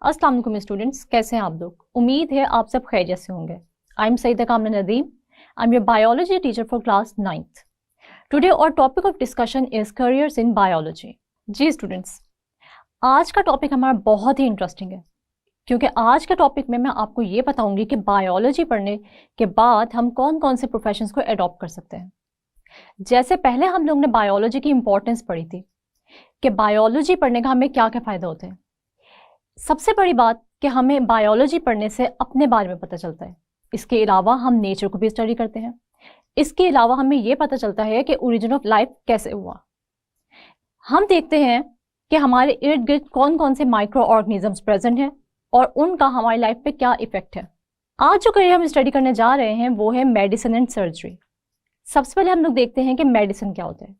अस्सलाम वालेकुम स्टूडेंट्स, कैसे हैं आप लोग। उम्मीद है आप सब खैरियत से होंगे। आई am Saeeda Kamna Nadeem, I am your biology teacher for class 9th। Today our topic of discussion is careers in biology. जी स्टूडेंट्स, आज का टॉपिक हमारा बहुत ही इंटरेस्टिंग है, क्योंकि आज के टॉपिक में मैं आपको ये बताऊंगी कि बायोलॉजी पढ़ने के बाद हम कौन कौन से प्रोफेशंस को एडॉप्ट कर सकते हैं। जैसे पहले हम लोग ने बायोलॉजी की इंपॉर्टेंस पढ़ी थी कि बायोलॉजी पढ़ने का हमें क्या क्या फ़ायदा होते हैं। सबसे बड़ी बात कि हमें बायोलॉजी पढ़ने से अपने बारे में पता चलता है। इसके अलावा हम नेचर को भी स्टडी करते हैं। इसके अलावा हमें यह पता चलता है कि ओरिजिन ऑफ लाइफ कैसे हुआ। हम देखते हैं कि हमारे इर्द गिर्द कौन कौन से माइक्रो ऑर्गेनिजम्स प्रेजेंट हैं और उनका हमारी लाइफ पे क्या इफेक्ट है। आज जो करियर हम स्टडी करने जा रहे हैं वो है मेडिसिन एंड सर्जरी। सबसे पहले हम लोग देखते हैं कि मेडिसिन क्या होता है।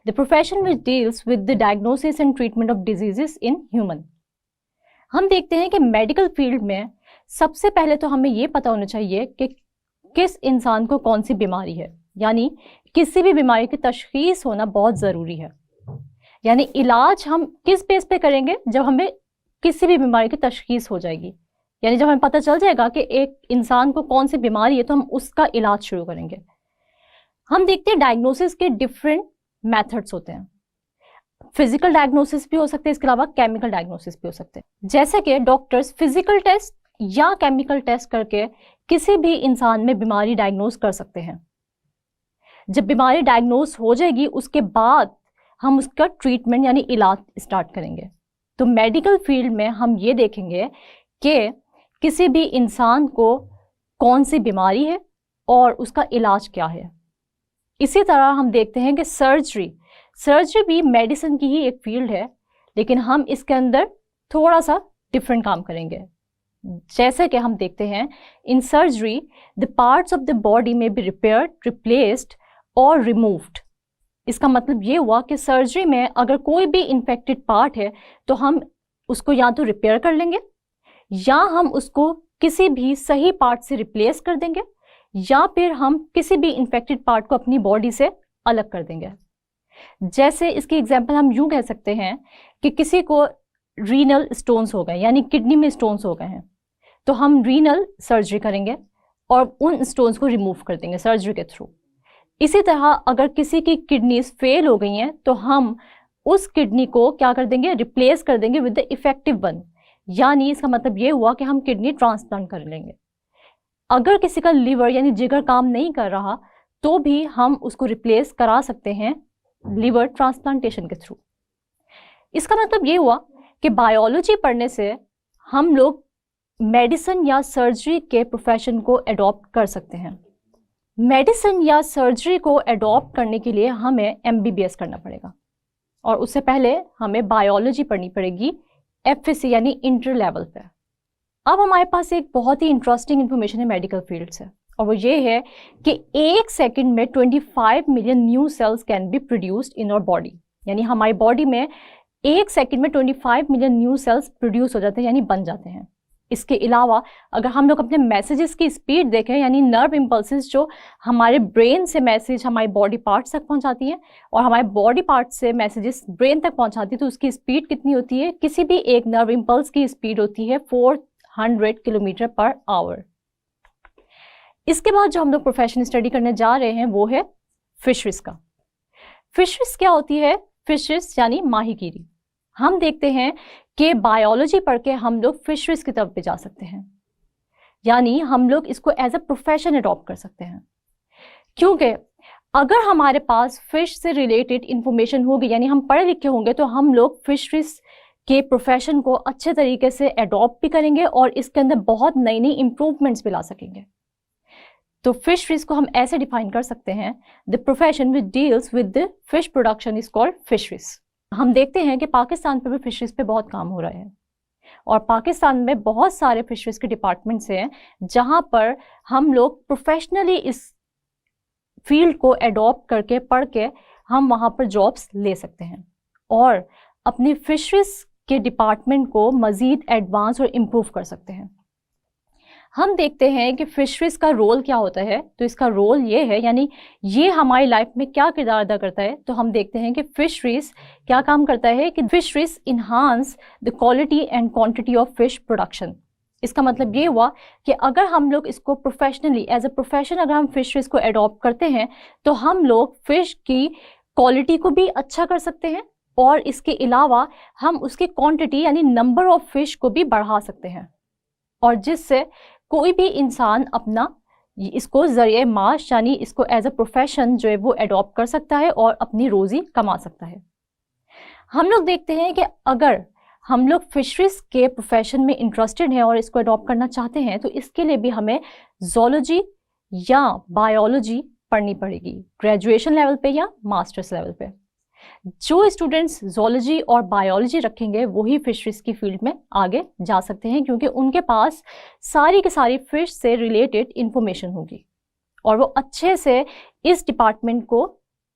The profession which deals with the diagnosis and treatment of diseases in human. हम देखते हैं कि मेडिकल फील्ड में सबसे पहले तो हमें ये पता होना चाहिए कि किस इंसान को कौन सी बीमारी है, यानी किसी भी बीमारी की तशखीस होना बहुत ज़रूरी है। यानी इलाज हम किस बेस पे करेंगे, जब हमें किसी भी बीमारी की तशखीस हो जाएगी, यानी जब हमें पता चल जाएगा कि एक इंसान को कौन सी बीमारी है तो हम उसका इलाज शुरू करेंगे। हम देखते हैं डायग्नोसिस के डिफरेंट मेथड्स होते हैं। फिजिकल डायग्नोसिस भी हो सकते हैं, इसके अलावा केमिकल डायग्नोसिस भी हो सकते हैं। जैसे कि डॉक्टर्स फिजिकल टेस्ट या केमिकल टेस्ट करके किसी भी इंसान में बीमारी डायग्नोस कर सकते हैं। जब बीमारी डायग्नोस हो जाएगी उसके बाद हम उसका ट्रीटमेंट यानी इलाज स्टार्ट करेंगे। तो मेडिकल फील्ड में हम ये देखेंगे कि किसी भी इंसान को कौन सी बीमारी है और उसका इलाज क्या है। इसी तरह हम देखते हैं कि सर्जरी भी मेडिसिन की ही एक फील्ड है, लेकिन हम इसके अंदर थोड़ा सा डिफरेंट काम करेंगे। जैसे कि हम देखते हैं in surgery the parts of the body में बी रिपेयर्ड, रिप्लेस्ड और रिमूव्ड। इसका मतलब ये हुआ कि सर्जरी में अगर कोई भी इन्फेक्टेड पार्ट है तो हम उसको या तो रिपेयर कर लेंगे या हम उसको किसी भी सही पार्ट से रिप्लेस कर देंगे या फिर हम किसी भी इन्फेक्टेड पार्ट को अपनी बॉडी से अलग कर देंगे। जैसे इसकी एग्जांपल हम यूं कह सकते हैं कि किसी को रीनल स्टोन्स हो गए, यानी किडनी में स्टोन्स हो गए हैं, तो हम रीनल सर्जरी करेंगे और उन स्टोन्स को रिमूव कर देंगे सर्जरी के थ्रू। इसी तरह अगर किसी की किडनीज फेल हो गई हैं तो हम उस किडनी को क्या कर देंगे, रिप्लेस कर देंगे विद द इफेक्टिव वन। यानी इसका मतलब ये हुआ कि हम किडनी ट्रांसप्लांट कर लेंगे। अगर किसी का लिवर यानी जिगर काम नहीं कर रहा तो भी हम उसको रिप्लेस करा सकते हैं लिवर ट्रांसप्लांटेशन के थ्रू। इसका मतलब ये हुआ कि बायोलॉजी पढ़ने से हम लोग मेडिसिन या सर्जरी के प्रोफेशन को एडॉप्ट कर सकते हैं। मेडिसिन या सर्जरी को एडॉप्ट करने के लिए हमें MBBS करना पड़ेगा और उससे पहले हमें बायोलॉजी पढ़नी पड़ेगी FSc यानी इंटर लेवल पे। अब हमारे पास एक बहुत ही इंटरेस्टिंग इंफॉर्मेशन है मेडिकल फील्ड से, और वो ये है कि एक सेकंड में 25 million new cells can be produced in our body. यानी हमारी बॉडी में एक सेकंड में 25 मिलियन न्यू सेल्स प्रोड्यूस हो जाते हैं, यानी बन जाते हैं। इसके अलावा अगर हम लोग अपने मैसेजेस की स्पीड देखें, यानी नर्व इम्पल्सेस जो हमारे ब्रेन से मैसेज हमारे बॉडी पार्ट्स तक पहुंचाती हैं और हमारे बॉडी पार्ट्स से मैसेजेस ब्रेन तक पहुंचाती है, तो उसकी स्पीड कितनी होती है। किसी भी एक नर्व इम्पल्स की स्पीड होती है 400 किलोमीटर पर आवर। इसके बाद जो हम लोग प्रोफेशन स्टडी करने जा रहे हैं वो है फिशरीज का। फिशरीज क्या होती है? फिशरीज यानी माहीगीरी। हम देखते हैं कि बायोलॉजी पढ़ के हम लोग फिशरीज की तरफ भी जा सकते हैं, यानी हम लोग इसको एज अ प्रोफेशन अडॉप्ट कर सकते हैं। क्योंकि अगर हमारे पास फिश से रिलेटेड इंफॉर्मेशन होगी, यानी हम पढ़े लिखे होंगे, तो हम लोग फिशरीज के प्रोफेशन को अच्छे तरीके से अडॉप्ट भी करेंगे और इसके अंदर बहुत नई नई इम्प्रूवमेंट्स भी ला सकेंगे। तो फिशरीज को हम ऐसे डिफाइन कर सकते हैं, the profession which deals with the fish production is called fisheries. हम देखते हैं कि पाकिस्तान पर भी फिशरीज पे बहुत काम हो रहा है और पाकिस्तान में बहुत सारे फिशरीज के डिपार्टमेंट्स हैं जहां पर हम लोग प्रोफेशनली इस फील्ड को एडॉप्ट करके पढ़ के हम वहां पर जॉब्स ले सकते हैं और अपनी फिशरीज के डिपार्टमेंट को मज़ीद एडवांस और इम्प्रूव कर सकते हैं। हम देखते हैं कि फिशरीज का रोल क्या होता है। तो इसका रोल ये है, यानी ये हमारी लाइफ में क्या किरदार अदा करता है। तो हम देखते हैं कि फिशरीज क्या काम करता है कि fisheries enhance the quality and quantity of fish production. इसका मतलब ये हुआ कि अगर हम लोग इसको प्रोफेशनली एज अ प्रोफेशन अगर हम फिशरीज को एडॉप्ट करते हैं तो हम लोग फिश की क्वालिटी को भी अच्छा कर सकते हैं और इसके अलावा हम उसकी क्वांटिटी यानी नंबर ऑफ फिश को भी बढ़ा सकते हैं, और जिससे कोई भी इंसान अपना इसको जरिए माश यानी इसको एज अ प्रोफेशन जो है वो एडॉप्ट कर सकता है और अपनी रोजी कमा सकता है। हम लोग देखते हैं कि अगर हम लोग फिशरीज के प्रोफेशन में इंटरेस्टेड हैं और इसको अडॉप्ट करना चाहते हैं तो इसके लिए भी हमें जोलॉजी या बायोलॉजी पढ़नी पड़ेगी, ग्रेजुएशन लेवल पे या मास्टर्स लेवल पे। जो स्टूडेंट्स जोलॉजी और बायोलॉजी रखेंगे वही फिशरीज की फील्ड में आगे जा सकते हैं, क्योंकि उनके पास सारी की सारी फिश से रिलेटेड इंफॉर्मेशन होगी और वो अच्छे से इस डिपार्टमेंट को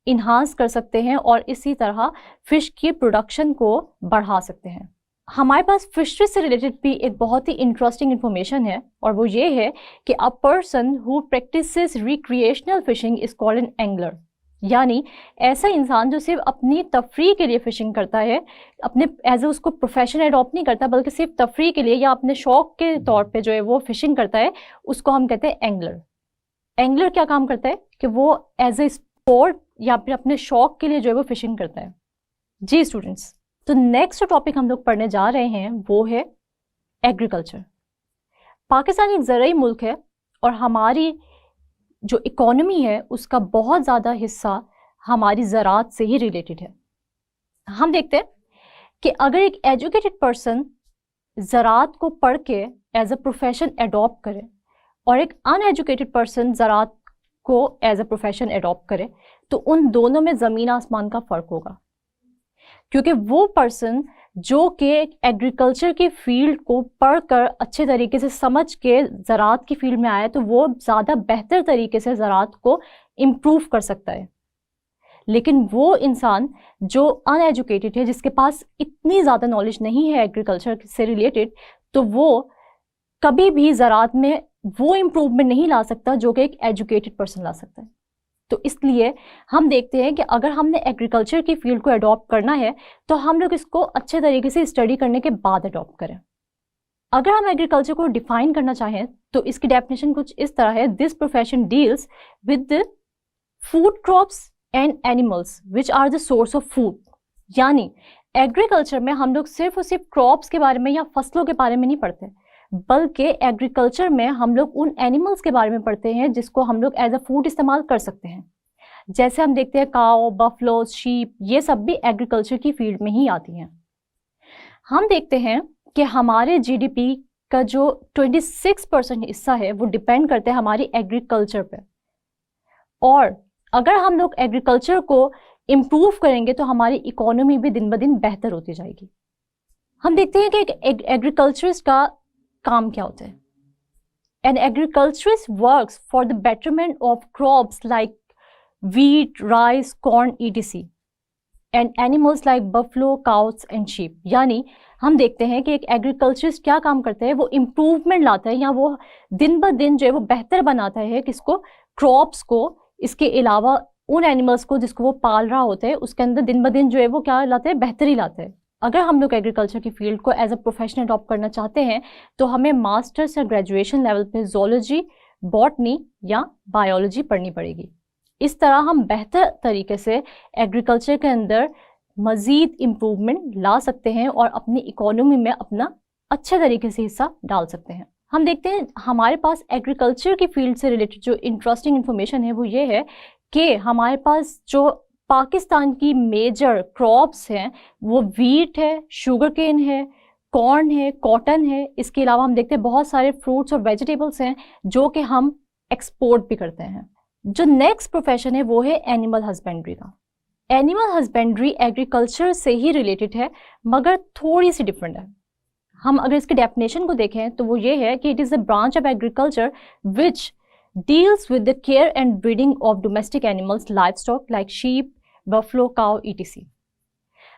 इन्हांस कर सकते हैं और इसी तरह फिश की प्रोडक्शन को बढ़ा सकते हैं। हमारे पास फिशरीज से रिलेटेड भी एक बहुत ही इंटरेस्टिंग इंफॉर्मेशन है, और वो ये है कि a person who practises recreational fishing is called an angler. यानी ऐसा इंसान जो सिर्फ अपनी तफरीह के लिए फिशिंग करता है, अपने एज ए उसको प्रोफेशन एडॉप्ट नहीं करता बल्कि सिर्फ तफरीह के लिए या अपने शौक के तौर पे जो है वो फिशिंग करता है, उसको हम कहते हैं एंगलर। एंगलर क्या काम करता है कि वो एज ए स्पोर्ट या फिर अपने शौक के लिए जो है वो फिशिंग करता है। जी स्टूडेंट्स, तो नेक्स्ट टॉपिक हम लोग पढ़ने जा रहे हैं वो है एग्रीकल्चर। पाकिस्तान एक ज़राई मुल्क है और हमारी जो इकोनॉमी है उसका बहुत ज़्यादा हिस्सा हमारी ज़राअत से ही रिलेटेड है। हम देखते हैं कि अगर एक एजुकेटेड पर्सन ज़राअत को पढ़ के एज अ प्रोफेशन एडॉप्ट करे और एक अनएजुकेटेड पर्सन ज़राअत को एज अ प्रोफेशन एडॉप्ट करे तो उन दोनों में ज़मीन आसमान का फ़र्क होगा, क्योंकि वो पर्सन जो कि एग्रीकल्चर की फील्ड को पढ़कर अच्छे तरीके से समझ के ज़राअत की फील्ड में आया तो वो ज़्यादा बेहतर तरीके से ज़राअत को इम्प्रूव कर सकता है। लेकिन वो इंसान जो अनएजुकेटेड है, जिसके पास इतनी ज़्यादा नॉलेज नहीं है एग्रीकल्चर से रिलेटेड, तो वो कभी भी ज़राअत में वो इम्प्रूवमेंट नहीं ला सकता जो कि एक एजुकेटेड पर्सन ला सकता है। तो इसलिए हम देखते हैं कि अगर हमने एग्रीकल्चर की फील्ड को अडॉप्ट करना है तो हम लोग इसको अच्छे तरीके से स्टडी करने के बाद अडॉप्ट करें। अगर हम एग्रीकल्चर को डिफाइन करना चाहें तो इसकी डेफिनेशन कुछ इस तरह है: this profession deals with food crops and animals which are the source of food. यानी एग्रीकल्चर में हम लोग सिर्फ और सिर्फ क्रॉप्स के बारे में या फसलों के बारे में नहीं पढ़ते, बल्कि एग्रीकल्चर में हम लोग उन एनिमल्स के बारे में पढ़ते हैं जिसको हम लोग एज अ फूड इस्तेमाल कर सकते हैं। जैसे हम देखते हैं काओ, बफलो, शीप, ये सब भी एग्रीकल्चर की फील्ड में ही आती हैं। हम देखते हैं कि हमारे जीडीपी का जो 26% हिस्सा है वो डिपेंड करते हैं हमारी एग्रीकल्चर पे, और अगर हम लोग एग्रीकल्चर को इम्प्रूव करेंगे तो हमारी इकोनॉमी भी दिन ब दिन बेहतर होती जाएगी। हम देखते हैं कि एक एग्रीकल्चरिस्ट का काम क्या होता है। An agriculturist works for the betterment of crops like wheat, rice, corn, etc. And animals like buffalo, cows and sheep. यानी हम देखते हैं कि एक एग्रीकल्चरिस्ट क्या काम करता है, वो इम्प्रूवमेंट लाता है या वो दिन ब दिन जो है वो बेहतर बनाता है किसको, क्रॉप्स को। इसके अलावा उन एनिमल्स को जिसको वो पाल रहा होता है उसके अंदर दिन ब दिन जो है वो क्या लाते हैं, बेहतरी लाते हैं। अगर हम लोग एग्रीकल्चर की फील्ड को एज अ प्रोफेशन अडॉप्ट करना चाहते हैं तो हमें मास्टर्स या ग्रेजुएशन लेवल पे जोलॉजी, बॉटनी या बायोलॉजी पढ़नी पड़ेगी। इस तरह हम बेहतर तरीके से एग्रीकल्चर के अंदर मज़ीद इम्प्रूवमेंट ला सकते हैं और अपनी इकोनॉमी में अपना अच्छे तरीके से हिस्सा डाल सकते हैं। हम देखते हैं हमारे पास एग्रीकल्चर की फील्ड से रिलेटेड जो इंटरेस्टिंग इन्फॉर्मेशन है वो ये है कि हमारे पास जो पाकिस्तान की मेजर क्रॉप्स हैं वो वीट है, शुगर केन है, कॉर्न है, कॉटन है। इसके अलावा हम देखते हैं बहुत सारे फ्रूट्स और वेजिटेबल्स हैं जो कि हम एक्सपोर्ट भी करते हैं। जो नेक्स्ट प्रोफेशन है वो है एनिमल हस्बेंड्री का। एनिमल हस्बेंड्री एग्रीकल्चर से ही रिलेटेड है मगर थोड़ी सी डिफरेंट है। हम अगर इसके डेफिनेशन को देखें तो वो ये है कि it is a branch of agriculture which deals with the care and breeding of domestic animals, livestock like sheep, buffalo, cow, etc.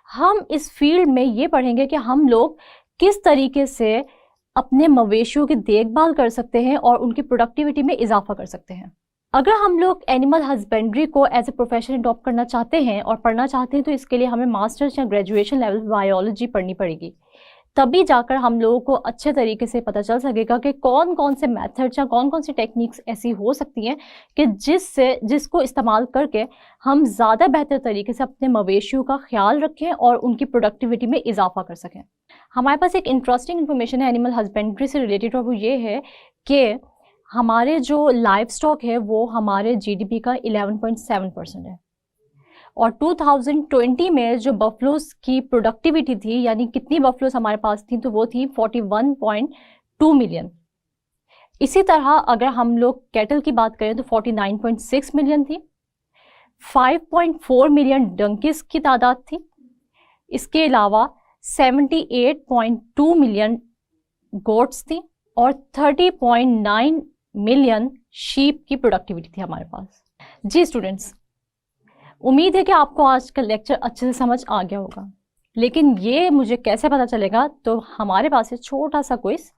हम इस फील्ड में ये पढ़ेंगे कि हम लोग किस तरीके से अपने मवेशियों की देखभाल कर सकते हैं और उनकी प्रोडक्टिविटी में इजाफा कर सकते हैं। अगर हम लोग एनिमल हस्बेंड्री को एज ए प्रोफेशन अडॉप्ट करना चाहते हैं और पढ़ना चाहते हैं तो इसके लिए हमें मास्टर्स या ग्रेजुएशन लेवल बायोलॉजी पढ़नी पड़ेगी। तभी जाकर हम लोगों को अच्छे तरीके से पता चल सकेगा कि कौन कौन से मेथड्स या कौन कौन सी टेक्निक्स ऐसी हो सकती हैं कि जिसको इस्तेमाल करके हम ज़्यादा बेहतर तरीके से अपने मवेशियों का ख्याल रखें और उनकी प्रोडक्टिविटी में इजाफा कर सकें। हमारे पास एक इंटरेस्टिंग इन्फॉर्मेशन है एनिमल हस्बेंड्री से रिलेटेड, और वो ये है कि हमारे जो लाइफ स्टॉक है वो हमारे जीडीपी का 11.7% है, और 2020 में जो बफलोस की प्रोडक्टिविटी थी, यानी कितनी बफलोस हमारे पास थी, तो वो थी 41.2 मिलियन। इसी तरह अगर हम लोग कैटल की बात करें तो 49.6 मिलियन थी, 5.4 मिलियन डंकीज की तादाद थी। इसके अलावा 78.2 मिलियन गोट्स थी और 30.9 मिलियन शीप की प्रोडक्टिविटी थी हमारे पास। जी स्टूडेंट्स, उम्मीद है कि आपको आज का लेक्चर अच्छे से समझ आ गया होगा, लेकिन ये मुझे कैसे पता चलेगा, तो हमारे पास है छोटा सा क्विज।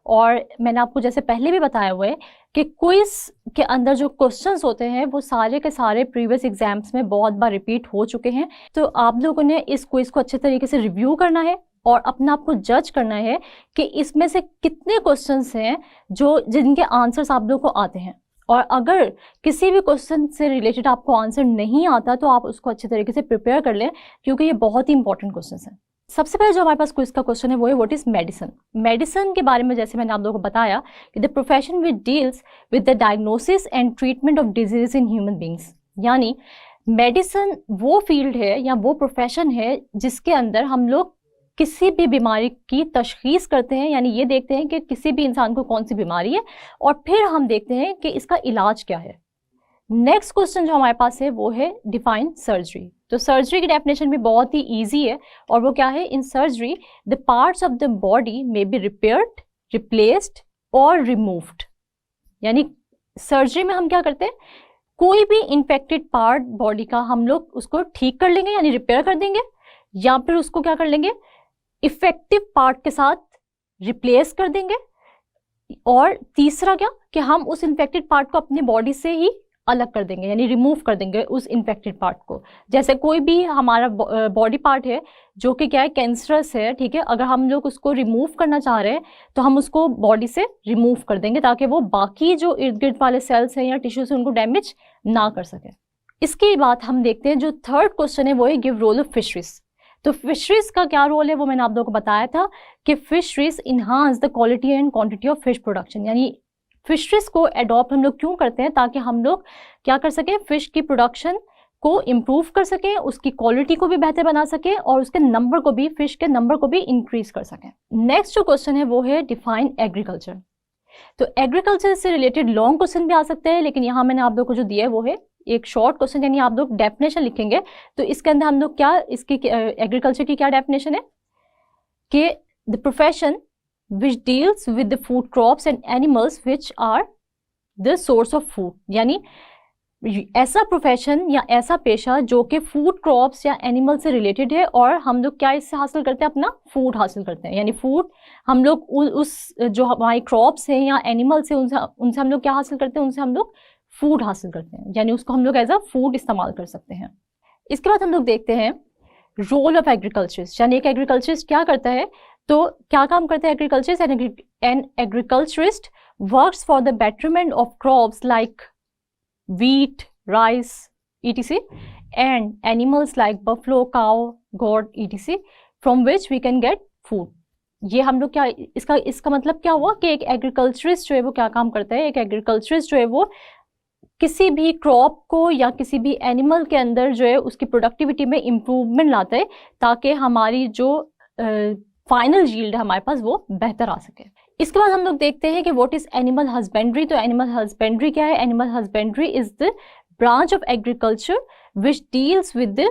और मैंने आपको जैसे पहले भी बताया हुआ है कि क्विज के अंदर जो क्वेश्चंस होते हैं वो सारे के सारे प्रीवियस एग्जाम्स में बहुत बार रिपीट हो चुके हैं। तो आप लोगों ने इस क्विज को अच्छे तरीके से रिव्यू करना है और अपना आपको जज करना है कि इसमें से कितने क्वेश्चंस हैं जिनके आंसर्स आप लोगों को आते हैं। और अगर किसी भी क्वेश्चन से रिलेटेड आपको आंसर नहीं आता तो आप उसको अच्छे तरीके से प्रिपेयर कर लें, क्योंकि ये बहुत ही इंपॉर्टेंट क्वेश्चन है। सबसे पहले जो हमारे पास क्विज का क्वेश्चन है वो है व्हाट इज मेडिसिन। मेडिसिन के बारे में जैसे मैंने आप लोगों को बताया कि the profession which deals with the diagnosis and treatment of disease in human beings, यानी मेडिसिन वो फील्ड है या वो प्रोफेशन है जिसके अंदर हम लोग किसी भी बीमारी की तशखीस करते हैं, यानी ये देखते हैं कि किसी भी इंसान को कौन सी बीमारी है और फिर हम देखते हैं कि इसका इलाज क्या है। नेक्स्ट क्वेश्चन जो हमारे पास है वो है डिफाइन सर्जरी। तो सर्जरी की डेफिनेशन भी बहुत ही इजी है, और वो क्या है, in surgery the parts of the body may be repaired, replaced और रिमूव्ड। यानी सर्जरी में हम क्या करते हैं, कोई भी इन्फेक्टेड पार्ट बॉडी का हम लोग उसको ठीक कर लेंगे, यानी रिपेयर कर देंगे, या फिर उसको क्या कर लेंगे, इफेक्टिव पार्ट के साथ रिप्लेस कर देंगे। और तीसरा क्या कि हम उस इन्फेक्टेड पार्ट को अपनी बॉडी से ही अलग कर देंगे, यानी रिमूव कर देंगे उस इन्फेक्टेड पार्ट को। जैसे कोई भी हमारा बॉडी पार्ट है जो कि क्या है, कैंसरस है, ठीक है, अगर हम लोग उसको रिमूव करना चाह रहे हैं तो हम उसको बॉडी से रिमूव कर देंगे ताकि वो बाकी जो इर्द गिर्द वाले सेल्स हैं या टिश्यूज हैं उनको डैमेज ना कर सके। इसके बाद हम देखते हैं जो थर्ड क्वेश्चन है वो है गिव रोल ऑफ फिशरीज। तो फिशरीज का क्या रोल है वो मैंने आप लोगों को बताया था कि fisheries enhance the quality and quantity of fish production, यानी फिशरीज को अडॉप्ट हम लोग क्यों करते हैं, ताकि हम लोग क्या कर सकें, फिश की प्रोडक्शन को इम्प्रूव कर सकें, उसकी क्वालिटी को भी बेहतर बना सकें और उसके नंबर को भी, फिश के नंबर को भी इंक्रीज कर सकें। नेक्स्ट जो क्वेश्चन है वो है डिफाइन एग्रीकल्चर। तो एग्रीकल्चर से रिलेटेड लॉन्ग क्वेश्चन भी आ सकते हैं, लेकिन यहाँ मैंने आप लोग को जो दिया है वो है एक शॉर्ट क्वेश्चन, यानी आप लोग डेफिनेशन लिखेंगे तो इसके अंदर हम लोग क्या, इसकी एग्रीकल्चर की क्या डेफिनेशन है कि the profession which deals with the food crops and animals which are the source of food, यानी ऐसा प्रोफेशन या ऐसा पेशा जो कि फूड क्रॉप्स या एनिमल से रिलेटेड है और हम लोग क्या इससे हासिल करते हैं, अपना फूड हासिल करते हैं। यानी फूड हम लोग उस जो हमारी क्रॉप्स हैं या एनिमल्स हैं उनसे हम लोग क्या हासिल करते हैं, उनसे हम लोग फूड हासिल करते हैं, यानी उसको हम लोग एज अ फूड इस्तेमाल कर सकते हैं। इसके बाद हम लोग देखते हैं रोल ऑफ एग्रीकल्चरिस्ट, यानी एक एग्रीकल्चरिस्ट क्या करता है, तो क्या काम करते हैं agriculturist. An agriculturist works for the betterment of crops like wheat, rice, etc. and animals like buffalo, cow, goat, etc. from which we can get food. ये हम लोग क्या, इसका मतलब क्या हुआ कि एक एग्रीकल्चरिस्ट जो है वो क्या काम करता है, एक एग्रीकल्चरिस्ट जो है वो किसी भी क्रॉप को या किसी भी एनिमल के अंदर जो है उसकी प्रोडक्टिविटी में इम्प्रूवमेंट लाता है ताकि हमारी जो फाइनल यील्ड है हमारे पास वो बेहतर आ सके। इसके बाद हम लोग देखते हैं कि व्हाट इज एनिमल हस्बेंड्री। तो एनिमल हस्बेंड्री क्या है, animal husbandry is the branch of agriculture which deals with the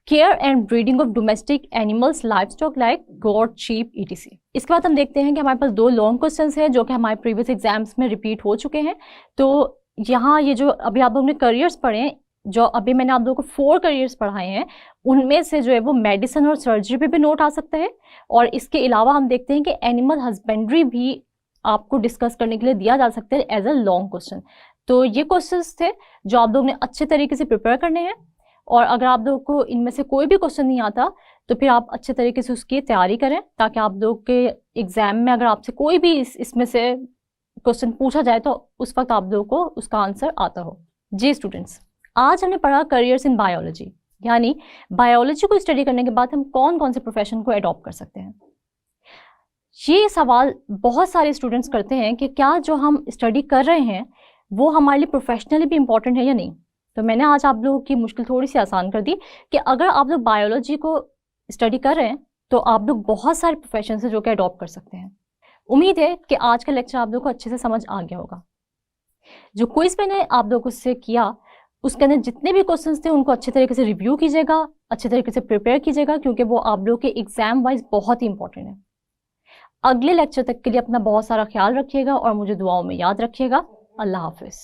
care and breeding of domestic animals, livestock like goat, sheep, etc. इसके बाद हम देखते हैं कि हमारे पास दो लॉन्ग क्वेश्चंस हैं जो कि हमारे प्रीवियस एग्जाम्स में रिपीट हो चुके हैं। तो यहाँ ये जो अभी आप लोगों ने करियर्स पढ़े हैं, जो अभी मैंने आप लोगों को 4 करियर्स पढ़ाए हैं, उनमें से जो है वो मेडिसिन और सर्जरी पे भी नोट आ सकता है, और इसके अलावा हम देखते हैं कि एनिमल हस्बेंड्री भी आपको डिस्कस करने के लिए दिया जा सकता है एज अ लॉन्ग क्वेश्चन। तो ये क्वेश्चंस थे जो आप लोग ने अच्छे तरीके से प्रिपेयर करने हैं, और अगर आप लोगों को इनमें से कोई भी क्वेश्चन नहीं आता तो फिर आप अच्छे तरीके से उसकी तैयारी करें, ताकि आप लोग के एग्जाम में अगर आपसे कोई भी इसमें से क्वेश्चन पूछा जाए तो उस वक्त आप लोगों को उसका आंसर आता हो। जी स्टूडेंट्स, आज हमने पढ़ा करियर्स इन बायोलॉजी, यानी बायोलॉजी को स्टडी करने के बाद हम कौन कौन से प्रोफेशन को अडॉप्ट कर सकते हैं। ये सवाल बहुत सारे स्टूडेंट्स करते हैं कि क्या जो हम स्टडी कर रहे हैं वो हमारे लिए प्रोफेशनली भी इम्पोर्टेंट है या नहीं। तो मैंने आज आप लोगों की मुश्किल थोड़ी सी आसान कर दी कि अगर आप लोग बायोलॉजी को स्टडी कर रहे हैं तो आप लोग बहुत सारे प्रोफेशन है जो कि अडॉप्ट कर सकते हैं। उम्मीद है कि आज का लेक्चर आप लोगों को अच्छे से समझ आ गया होगा। जो क्विज मैंने आप लोगों से किया उसके अंदर जितने भी क्वेश्चंस थे उनको अच्छे तरीके से रिव्यू कीजिएगा, अच्छे तरीके से प्रिपेयर कीजिएगा, क्योंकि वो आप लोगों के एग्जाम वाइज बहुत ही इंपॉर्टेंट है। अगले लेक्चर तक के लिए अपना बहुत सारा ख्याल रखिएगा और मुझे दुआओं में याद रखिएगा। अल्लाह हाफिज।